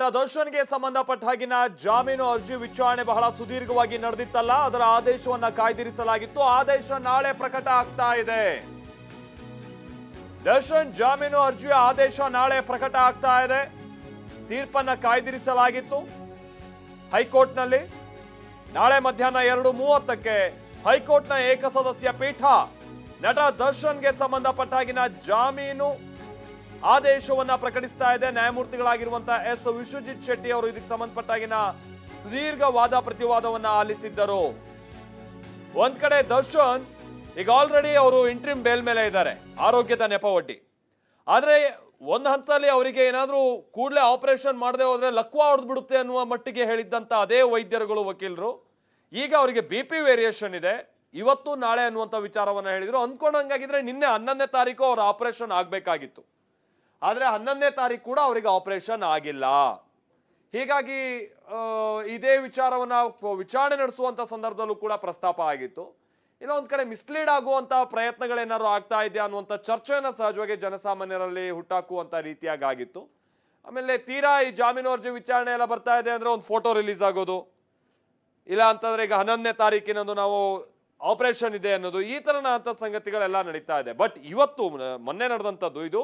ದರ್ಶನ್ಗೆ ಸಂಬಂಧಪಟ್ಟ ಹಾಗಿನ ಜಾಮೀನು ಅರ್ಜಿ ವಿಚಾರಣೆ ಬಹಳ ಸುದೀರ್ಘವಾಗಿ ನಡೆದಿತ್ತಲ್ಲ, ಅದರ ಆದೇಶವನ್ನ ಕಾಯ್ದಿರಿಸಲಾಗಿತ್ತು. ಆದೇಶ ನಾಳೆ ಪ್ರಕಟ ಆಗ್ತಾ ಇದೆ. ದರ್ಶನ್ ಜಾಮೀನು ಅರ್ಜಿಯ ಆದೇಶ ನಾಳೆ ಪ್ರಕಟ ಆಗ್ತಾ ಇದೆ. ತೀರ್ಪನ್ನ ಕಾಯ್ದಿರಿಸಲಾಗಿತ್ತು ಹೈಕೋರ್ಟ್ನಲ್ಲಿ. ನಾಳೆ ಮಧ್ಯಾಹ್ನ 2:30ಕ್ಕೆ ಹೈಕೋರ್ಟ್ನ ಏಕಸದಸ್ಯ ಪೀಠ ನಟ ದರ್ಶನ್ಗೆ ಸಂಬಂಧಪಟ್ಟ ಹಾಗಿನ ಜಾಮೀನು ಆದೇಶವನ್ನ ಪ್ರಕಟಿಸ್ತಾ ಇದೆ. ನ್ಯಾಯಮೂರ್ತಿಗಳಾಗಿರುವಂತಹ ಎಸ್ ವಿಶ್ವಜಿತ್ ಶೆಟ್ಟಿ ಅವರು ಇದಕ್ಕೆ ಸಂಬಂಧಪಟ್ಟಾಗಿನ ಸುದೀರ್ಘ ವಾದ ಪ್ರತಿವಾದವನ್ನ ಆಲಿಸಿದ್ದರು. ಒಂದ್ ಕಡೆ ದರ್ಶನ್ ಈಗ ಆಲ್ರೆಡಿ ಅವರು ಇಂಟ್ರಿಮ್ ಬೇಲ್ ಮೇಲೆ ಇದ್ದಾರೆ, ಆರೋಗ್ಯದ ನೆಪವೊಡ್ಡಿ. ಆದ್ರೆ ಒಂದ್ ಹಂತದಲ್ಲಿ ಅವರಿಗೆ ಏನಾದ್ರೂ ಕೂಡಲೇ ಆಪರೇಷನ್ ಮಾಡದೆ ಹೋದ್ರೆ ಲಕ್ವಾ ಹೊಡೆದು ಬಿಡುತ್ತೆ ಅನ್ನುವ ಮಟ್ಟಿಗೆ ಹೇಳಿದ್ದಂತ ಅದೇ ವೈದ್ಯರುಗಳು, ವಕೀಲರು ಈಗ ಅವರಿಗೆ BP ವೇರಿಯೇಷನ್ ಇದೆ, ಇವತ್ತು ನಾಳೆ ಅನ್ನುವಂತ ವಿಚಾರವನ್ನ ಹೇಳಿದ್ರು. ಅಂದ್ಕೊಂಡಂಗಾಗಿದ್ರೆ ನಿನ್ನೆ 11ನೇ ತಾರೀಕು ಅವ್ರ ಆಪರೇಷನ್ ಆಗ್ಬೇಕಾಗಿತ್ತು. ಆದ್ರೆ 11ನೇ ತಾರೀಕು ಕೂಡ ಅವರಿಗೆ ಆಪರೇಷನ್ ಆಗಿಲ್ಲ. ಹೀಗಾಗಿ ಇದೇ ವಿಚಾರವನ್ನ ವಿಚಾರಣೆ ನಡೆಸುವಂತ ಸಂದರ್ಭದಲ್ಲೂ ಕೂಡ ಪ್ರಸ್ತಾಪ ಆಗಿತ್ತು. ಇಲ್ಲ ಒಂದ್ ಕಡೆ ಮಿಸ್ಲೀಡ್ ಆಗುವಂತ ಪ್ರಯತ್ನಗಳೇನಾದ್ರು ಆಗ್ತಾ ಇದೆಯಾ ಅನ್ನುವಂಥ ಚರ್ಚೆಯನ್ನ ಸಹಜವಾಗಿ ಜನಸಾಮಾನ್ಯರಲ್ಲಿ ಹುಟ್ಟಾಕುವಂತ ರೀತಿಯಾಗಿ ಆಗಿತ್ತು. ಆಮೇಲೆ ತೀರಾ ಈ ಜಾಮೀನು ಅರ್ಜಿ ವಿಚಾರಣೆ ಎಲ್ಲ ಬರ್ತಾ ಇದೆ ಅಂದ್ರೆ ಒಂದು ಫೋಟೋ ರಿಲೀಸ್ ಆಗೋದು, ಇಲ್ಲ ಅಂತಂದ್ರೆ ಈಗ 11ನೇ ತಾರೀಕಿನಂದು ನಾವು ಆಪರೇಷನ್ ಇದೆ ಅನ್ನೋದು, ಈ ತರನಾದಂಥ ಸಂಗತಿಗಳೆಲ್ಲ ನಡೀತಾ ಇದೆ. ಬಟ್ ಇವತ್ತು ಮೊನ್ನೆ ನಡೆದಂಥದ್ದು ಇದು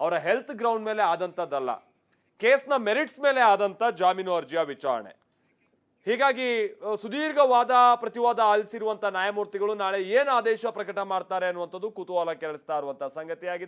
ಅವರ ಹೆಲ್ತ್ ಗ್ರೌಂಡ್ ಮೇಲೆ ಆದಂಥದ್ದಲ್ಲ, ಕೇಸ್ನ ಮೆರಿಟ್ಸ್ ಮೇಲೆ ಆದಂಥ ಜಾಮೀನು ಅರ್ಜಿಯ ವಿಚಾರಣೆ. ಹೀಗಾಗಿ ಸುದೀರ್ಘ ವಾದ ಪ್ರತಿವಾದ ಆಲಿಸಿರುವಂತ ನ್ಯಾಯಮೂರ್ತಿಗಳು ನಾಳೆ ಏನು ಆದೇಶ ಪ್ರಕಟ ಮಾಡ್ತಾರೆ ಅನ್ನುವಂಥದ್ದು ಕುತೂಹಲ ಕೆರಳಿಸ್ತಾ ಇರುವಂತಹ ಸಂಗತಿಯಾಗಿದೆ.